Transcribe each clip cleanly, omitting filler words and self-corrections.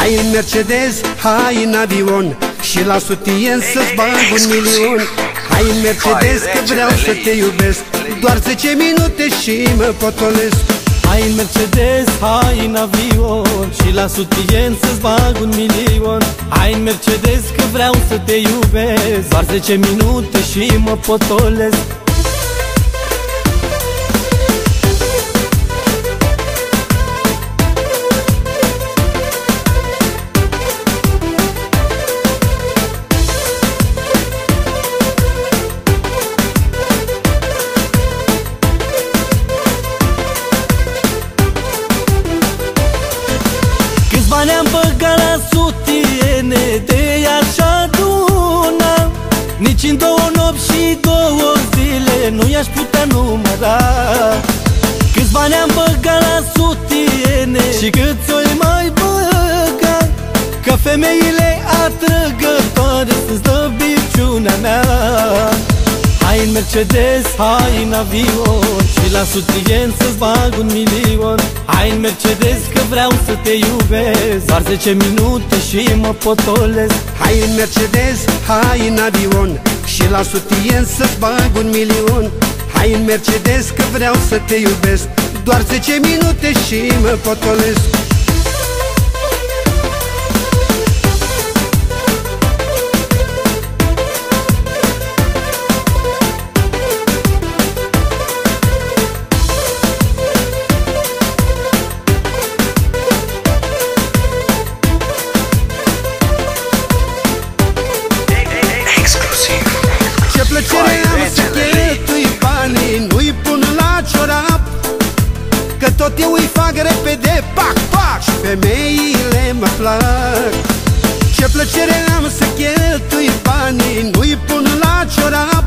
Hai în Mercedes, hai în avion și la sutien să-ți bag 1.000.000. Hai în Mercedes că vreau să te iubesc, doar 10 minute și mă potolesc. Hai în Mercedes, hai în avion și la sutien să-ți bag 1.000.000. Hai în Mercedes că vreau să te iubesc, doar 10 minute și mă potolesc. Bani am băgat la sutiene, de așa aduna, nici în 2 nopți și 2 zile nu i-aș putea număra. Câți bani am băgat la sutiene și câți oi mai băga, că femeile atrăgătoare sunt slăbiciunea mea. Hai în Mercedes, hai în avion și la sutien să-ți bag 1.000.000. Hai în Mercedes că vreau să te iubesc, doar 10 minute și mă potolesc. Hai în Mercedes, hai în avion și la sutien să-ți bag 1.000.000. Hai în Mercedes că vreau să te iubesc, doar 10 minute și mă potolesc. Ce plăcere am să cheltui banii, nu-i pun la ciorap, că tot eu îi fac repede, pac, pac, și femeile mă plac. Ce plăcere am să cheltui banii, nu-i pun la ciorap,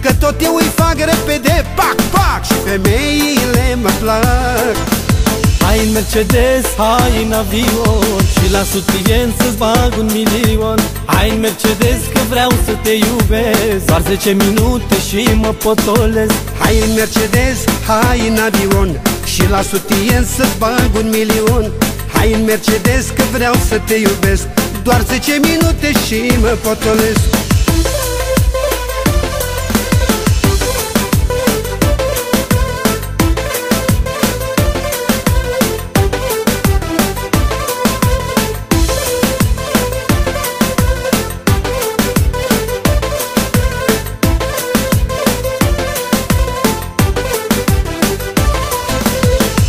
că tot eu îi fac repede, pac, pac, și femeile mă plac. Hai în Mercedes, hai în avion și la sutien să-ți bag 1.000.000. Hai în Mercedes că vreau să te iubesc, doar 10 minute și mă potolesc. Hai în Mercedes, hai în avion și la sutien să-ți bag 1.000.000. Hai în Mercedes că vreau să te iubesc, doar 10 minute și mă potolesc.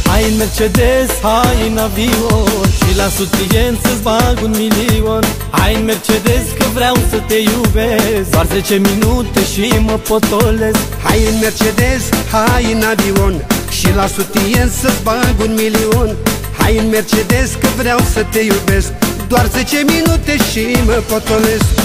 Hai în Mercedes, hai în avion și la sutien să-ți bag 1.000.000. Hai în Mercedes că vreau să te iubesc, doar 10 minute și mă potolesc. Hai în Mercedes, hai în avion și la sutien să-ți bag 1.000.000. Hai în Mercedes că vreau să te iubesc, doar 10 minute și mă potolesc.